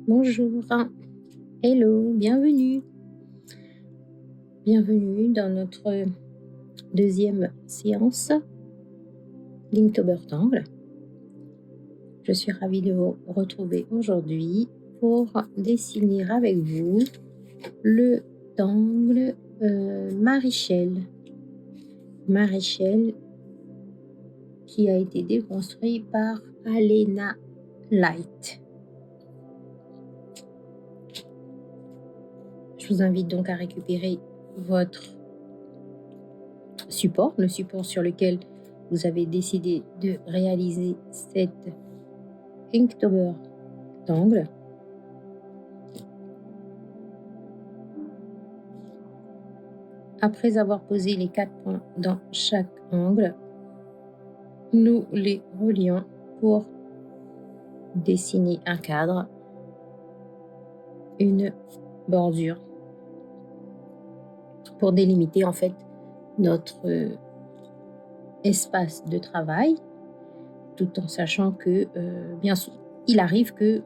Bonjour, hello, bienvenue. Bienvenue dans notre deuxième séance d'Inktober Tangle. Je suis ravie de vous retrouver aujourd'hui pour dessiner avec vous le tangle Maréchal. Maréchal qui a été déconstruit par Alena Light. Je vous invite donc à récupérer votre support, le support sur lequel vous avez décidé de réaliser cette Inktober Tangle. Après avoir posé les 4 points dans chaque angle, nous les relions pour dessiner un cadre, une bordure, pour délimiter en fait notre espace de travail, tout en sachant que bien sûr, il arrive que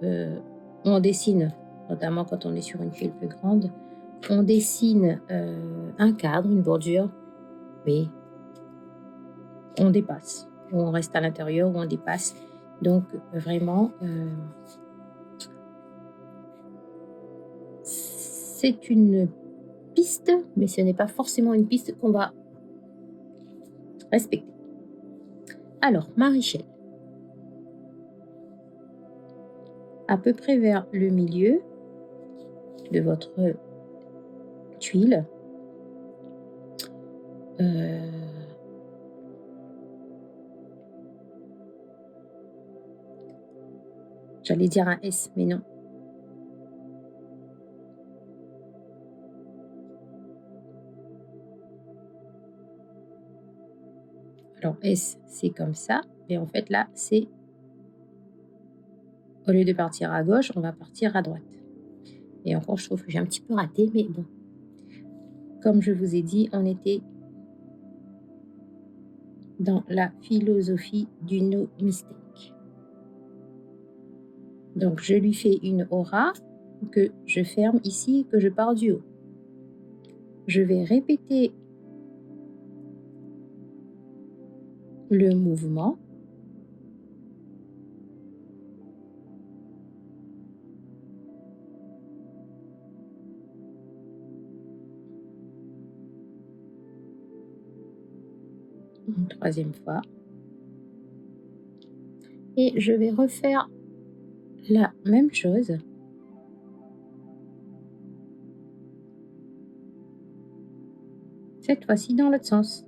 on dessine, notamment quand on est sur une file plus grande, on dessine un cadre, une bordure, mais on dépasse. On reste à l'intérieur ou on dépasse. Donc vraiment, c'est une piste, mais ce n'est pas forcément une piste qu'on va respecter. Alors, Maréchal, à peu près vers le milieu de votre tuile, j'allais dire un S, mais non. Alors S, c'est comme ça, et en fait là, c'est, au lieu de partir à gauche, on va partir à droite. Et encore, je trouve que j'ai un petit peu raté, mais bon. Comme je vous ai dit, on était dans la philosophie du no mistake. Donc, je lui fais une aura que je ferme ici, que je pars du haut. Je vais répéter le mouvement. Une troisième fois. Et je vais refaire la même chose. Cette fois-ci dans l'autre sens.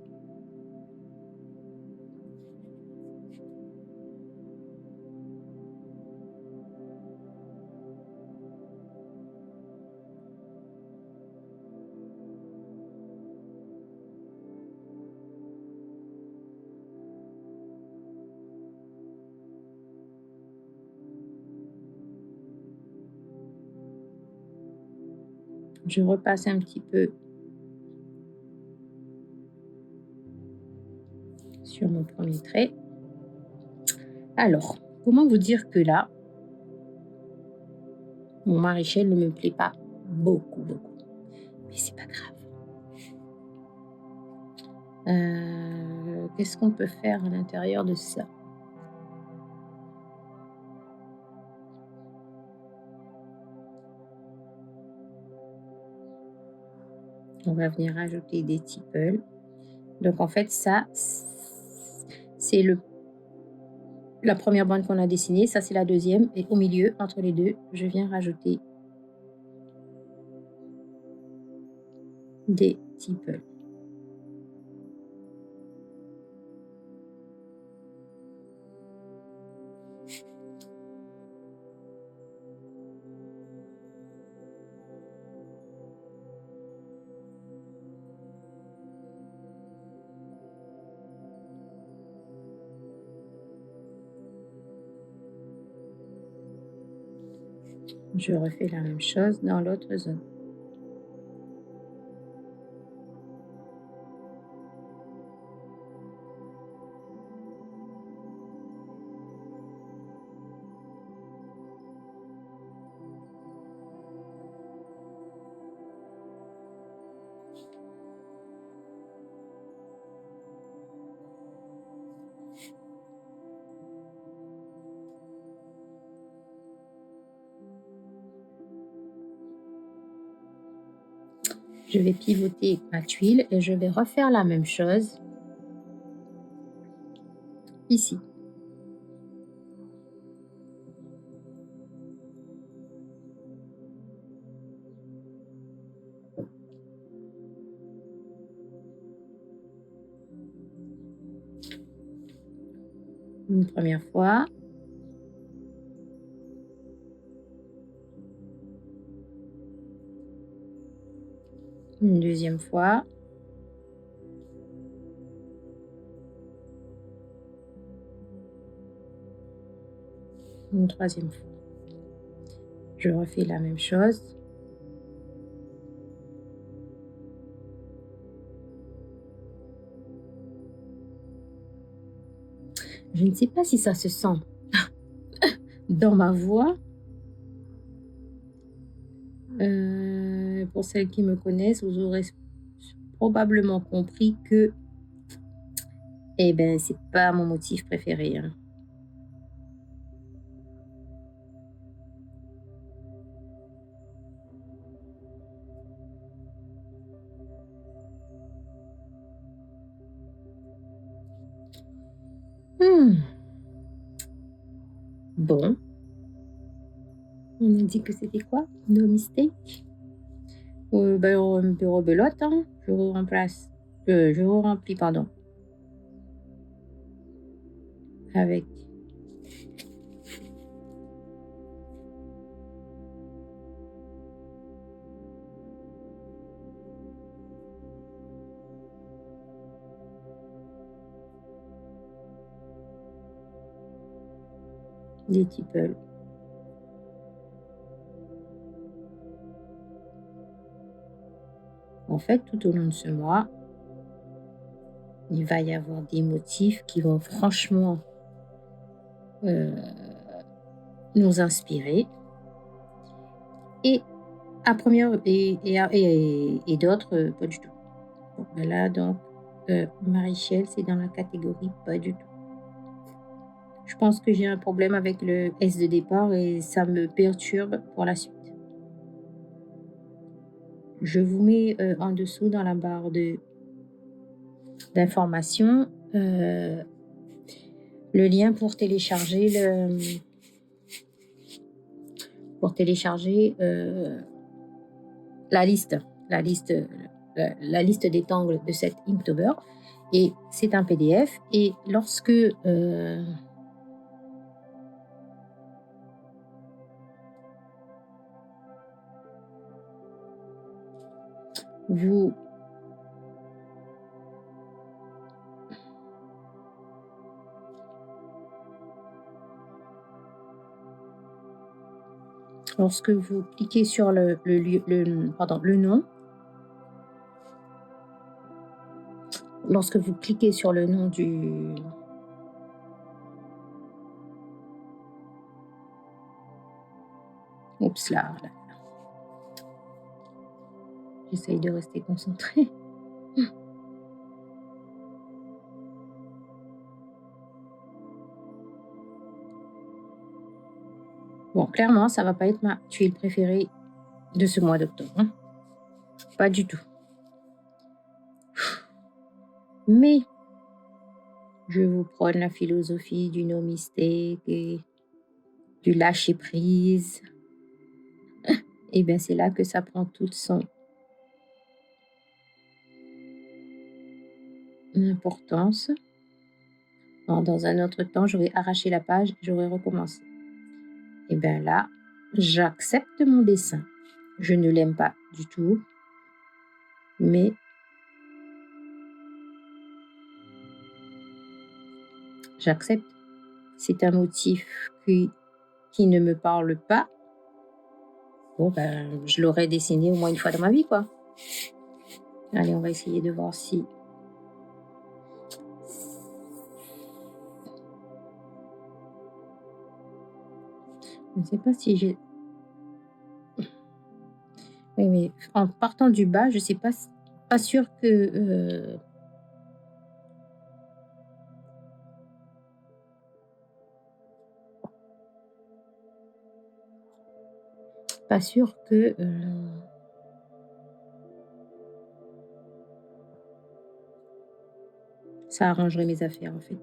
Je repasse un petit peu sur mon premier trait. Alors, comment vous dire que là, mon Maréchal ne me plaît pas beaucoup. Mais c'est pas grave. Qu'est-ce qu'on peut faire à l'intérieur de ça? On va venir ajouter des tipels. Donc en fait, ça, c'est la première bande qu'on a dessinée. Ça, c'est la deuxième. Et au milieu, entre les deux, je viens rajouter des tipels. Je refais la même chose dans l'autre zone. Je vais pivoter ma tuile et je vais refaire la même chose ici. Une première fois. Une deuxième fois. Une troisième fois. Je refais la même chose. Je ne sais pas si ça se sent dans ma voix. Pour celles qui me connaissent, vous aurez probablement compris que, eh ben, c'est pas mon motif préféré, hein. Hmm. Bon, on a dit que c'était quoi? No mistake? Ben, rebelote, hein. Je remplace, je remplis, pardon, avec des tipels. En fait, tout au long de ce mois, il va y avoir des motifs qui vont franchement nous inspirer. Et à première et d'autres, pas du tout. Bon, ben là, donc, Marie-Chelle, c'est dans la catégorie pas du tout. Je pense que j'ai un problème avec le S de départ et ça me perturbe pour la suite. Je vous mets en dessous dans la barre d'informations le lien pour télécharger la liste, la liste, la liste des tangles de cet Inktober. Et c'est un PDF. Et lorsque vous cliquez sur le nom, lorsque vous cliquez sur le nom du oups là. J'essaye de rester concentrée. Bon, clairement, ça va pas être ma tuile préférée de ce mois d'octobre, hein. Pas du tout. Mais je vous prône la philosophie du no mistake et du lâcher prise. Et bien, c'est là que ça prend toute son importance. Alors, dans un autre temps, j'aurais arraché la page, j'aurais recommencé. Et bien là, j'accepte mon dessin. Je ne l'aime pas du tout, mais j'accepte. C'est un motif qui ne me parle pas. Bon, ben, je l'aurais dessiné au moins une fois dans ma vie, quoi. Allez, on va essayer de voir si... Je ne sais pas si j'ai... Oui, mais en partant du bas, je ne sais pas sûr que... pas sûr que... Ça arrangerait mes affaires, en fait.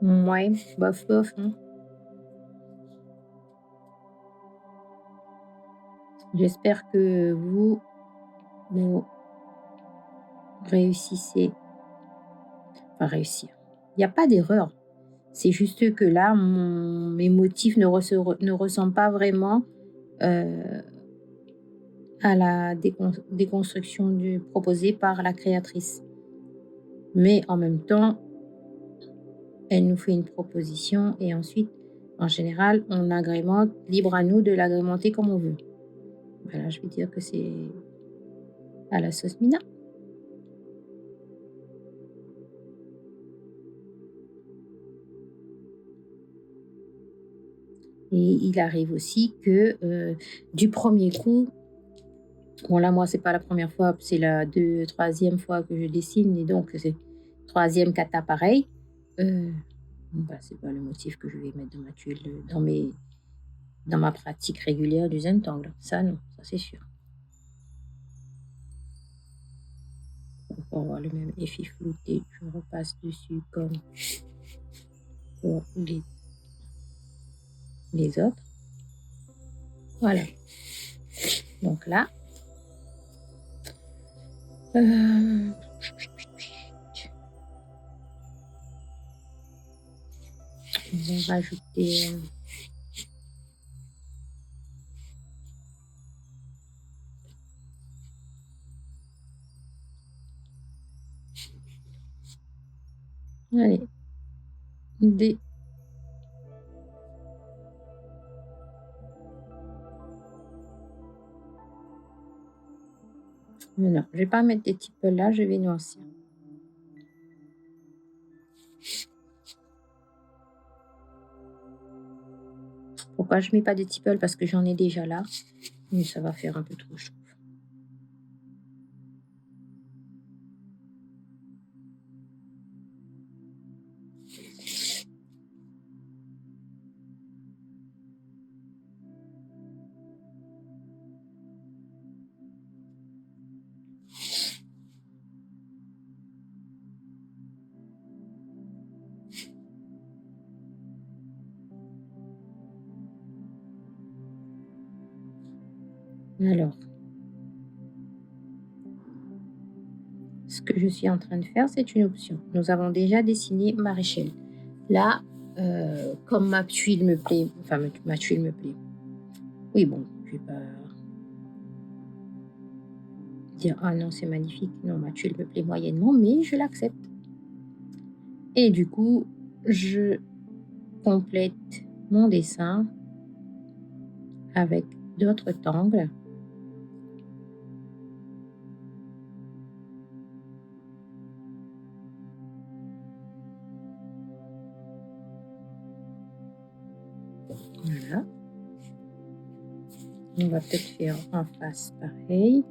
Ouais, bof, bof, hein. J'espère que vous réussissez. Enfin, réussir. Il y a pas d'erreur. C'est juste que là, mes motifs ne ressemblent pas vraiment, heu, à la déconstruction proposée par la créatrice. Mais en même temps, elle nous fait une proposition et ensuite, en général, on agrémente, libre à nous de l'agrémenter comme on veut. Voilà, je vais dire que c'est à la sauce Mina. Et il arrive aussi que, du premier coup, bon là, moi, c'est pas la première fois, c'est la 3e fois que je dessine et donc c'est 3e kata pareil. Bah, c'est pas le motif que je vais mettre dans ma tuile, dans ma pratique régulière du Zentangle. Ça non, ça c'est sûr. Pour avoir le même effet flouté, je repasse dessus comme pour les autres. Voilà. Donc là, euh, on va rajouter allez, des mais non, je vais pas mettre des petits peu là, je vais noircir. Pourquoi je mets pas des tipels? Parce que j'en ai déjà là, mais ça va faire un peu trop, je trouve. Alors, ce que je suis en train de faire, c'est une option. Nous avons déjà dessiné Maréchal. Là, comme ma tuile me plaît, enfin ma tuile me plaît. Oui, bon, je vais pas dire ah non, c'est magnifique. Non, ma tuile me plaît moyennement, mais je l'accepte. Et du coup, je complète mon dessin avec d'autres tangles. Voilà. On va peut-être faire en face pareil.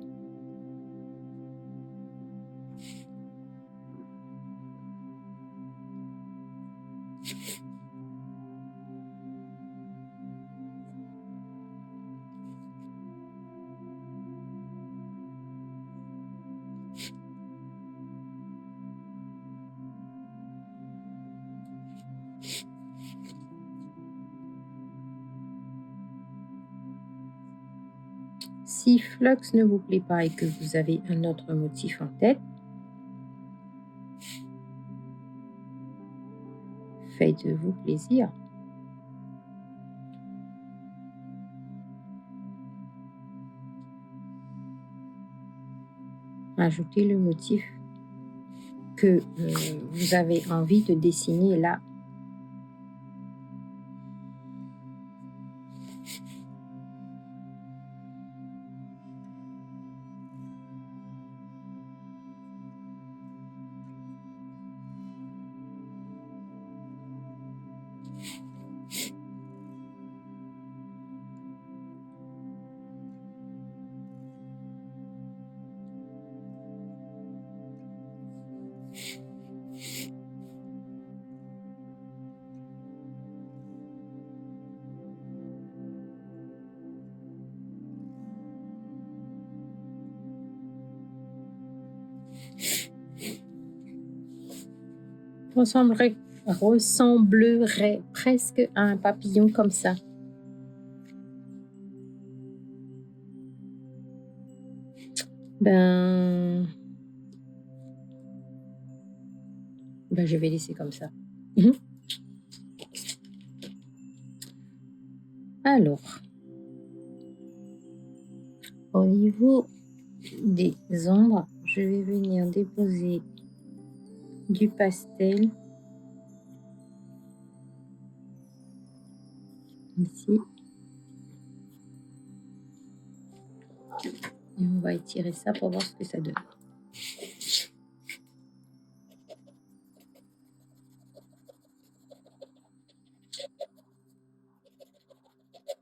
Si Flux ne vous plaît pas et que vous avez un autre motif en tête, faites-vous plaisir. Ajoutez le motif que vous avez envie de dessiner là. Ressemblerait presque à un papillon comme ça. Ben, je vais laisser comme ça. Alors, au niveau des ombres, je vais venir déposer du pastel ici. Et on va étirer ça pour voir ce que ça donne.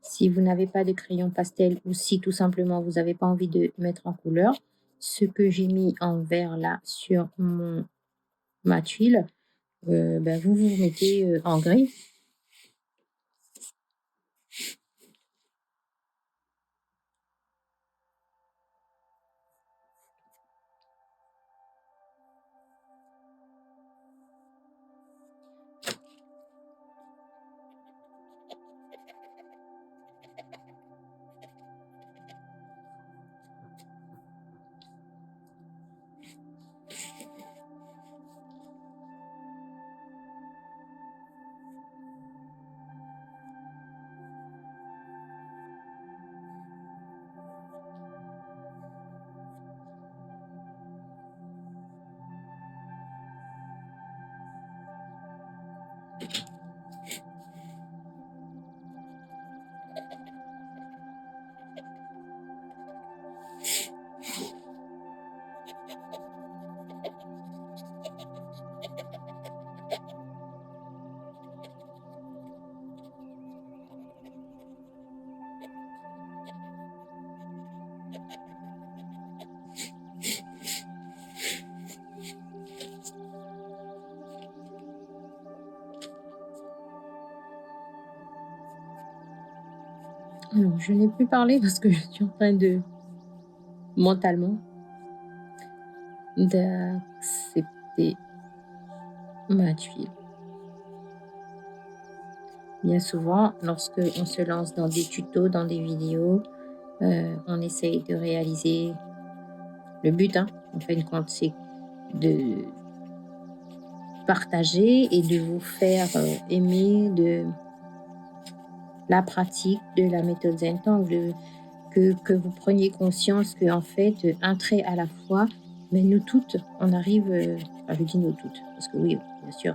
Si vous n'avez pas de crayon pastel ou si tout simplement vous n'avez pas envie de mettre en couleur, ce que j'ai mis en vert là sur ma tuile, vous mettez en gris. Alors, je n'ai plus parlé parce que je suis en train de, mentalement, d'accepter ma tuile. Bien souvent, lorsque on se lance dans des tutos, dans des vidéos, on essaye de réaliser le but, en fin de compte, c'est de partager et de vous faire aimer de la pratique de la méthode Zentangle, que vous preniez conscience que en fait, un trait à la fois, mais nous toutes, on arrive, je dis nous toutes, parce que oui, bien sûr,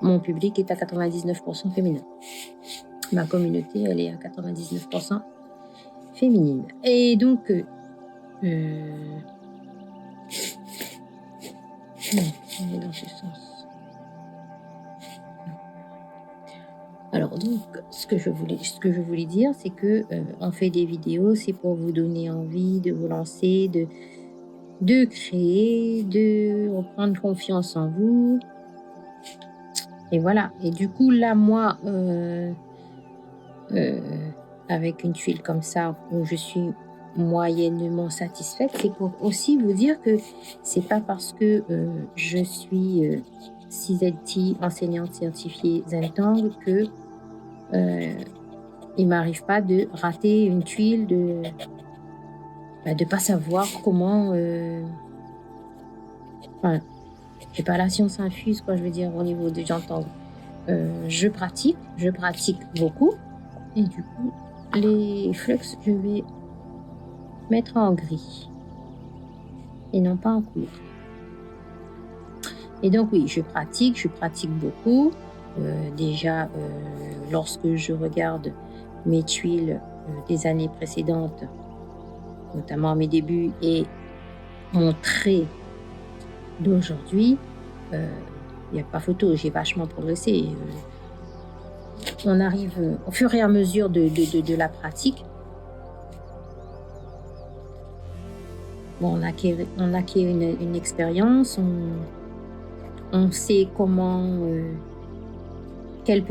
mon public est à 99% féminin. Ma communauté, elle est à 99% féminine. Et donc, non, on est dans ce sens. Alors donc, ce que je voulais dire, c'est que on fait des vidéos, c'est pour vous donner envie de vous lancer, de créer, de reprendre confiance en vous. Et voilà. Et du coup, là, moi, avec une tuile comme ça, où je suis moyennement satisfaite, c'est pour aussi vous dire que c'est pas parce que je suis CZT, enseignante certifiée Zentangle, que il m'arrive pas de rater une tuile, de pas savoir comment. J'ai pas la science infuse, quoi, je veux dire, au niveau de Zentangle. Je pratique beaucoup, et du coup, les flux, je vais mettre en gris et non pas en couleur. Et donc oui, je pratique beaucoup. Déjà, lorsque je regarde mes tuiles des années précédentes, notamment mes débuts et mon trait d'aujourd'hui, il n'y a pas photo, j'ai vachement progressé. On arrive au fur et à mesure de la pratique. Bon, on acquiert une expérience, on sait comment, dans quelle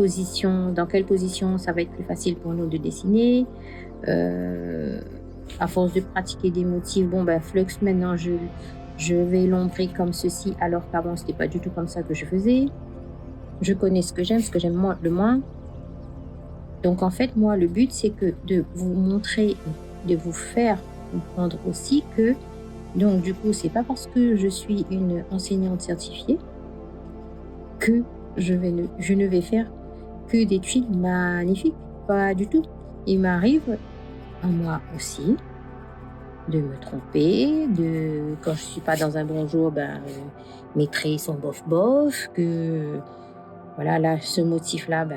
position ça va être plus facile pour nous de dessiner. À force de pratiquer des motifs, bon ben flux maintenant je vais l'ombrer comme ceci, alors qu'avant c'était pas du tout comme ça que je faisais. Je connais ce que j'aime le moins. Donc en fait moi le but c'est que de vous montrer, de vous faire comprendre aussi que donc du coup c'est pas parce que je suis une enseignante certifiée que je ne vais faire que des tuiles magnifiques, pas du tout. Il m'arrive à moi aussi de me tromper, quand je suis pas dans un bon jour, mes traits sont bof, que voilà, là, ce motif-là,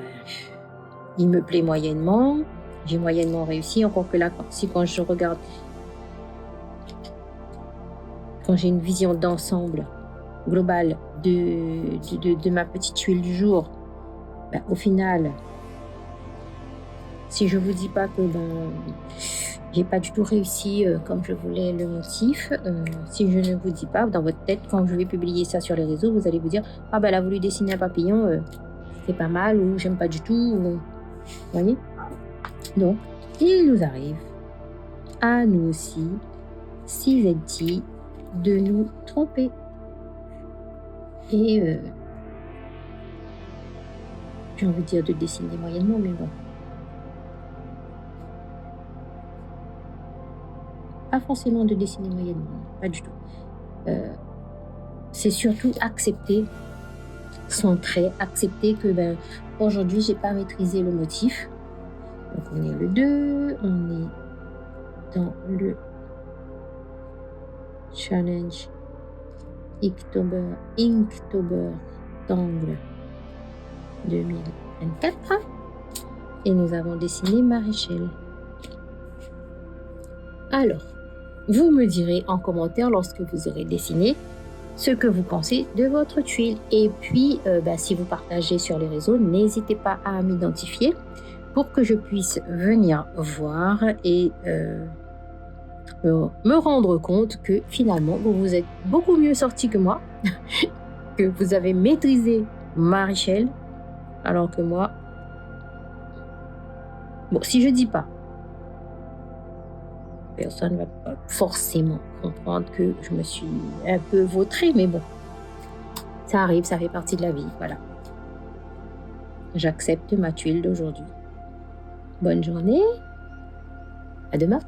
il me plaît moyennement, j'ai moyennement réussi, encore que là, quand je regarde, quand j'ai une vision d'ensemble globale de ma petite tuile du jour, au final, si je vous dis pas que j'ai pas du tout réussi comme je voulais le motif, si je ne vous dis pas, dans votre tête, quand je vais publier ça sur les réseaux, vous allez vous dire « Ah elle a voulu dessiner un papillon, c'est pas mal » ou « J'aime pas du tout » ou... Vous voyez? Donc, il nous arrive, à nous aussi, si gentil, de nous tromper. Et j'ai envie de dire de dessiner moyennement, mais bon. Pas forcément de dessiner moyennement, pas du tout. C'est surtout accepter son trait, accepter que aujourd'hui j'ai pas maîtrisé le motif. Donc on est le 2, on est dans le challenge Inktober d'angle 2024 et nous avons dessiné Maréchal. Alors, vous me direz en commentaire lorsque vous aurez dessiné ce que vous pensez de votre tuile. Et puis, si vous partagez sur les réseaux, n'hésitez pas à m'identifier pour que je puisse venir voir et me rendre compte que finalement, vous vous êtes beaucoup mieux sorti que moi, que vous avez maîtrisé Maréchal, alors que moi, bon, si je dis pas, personne ne va pas forcément comprendre que je me suis un peu vautrée, mais bon, ça arrive, ça fait partie de la vie, voilà. J'accepte ma tuile d'aujourd'hui. Bonne journée, à demain.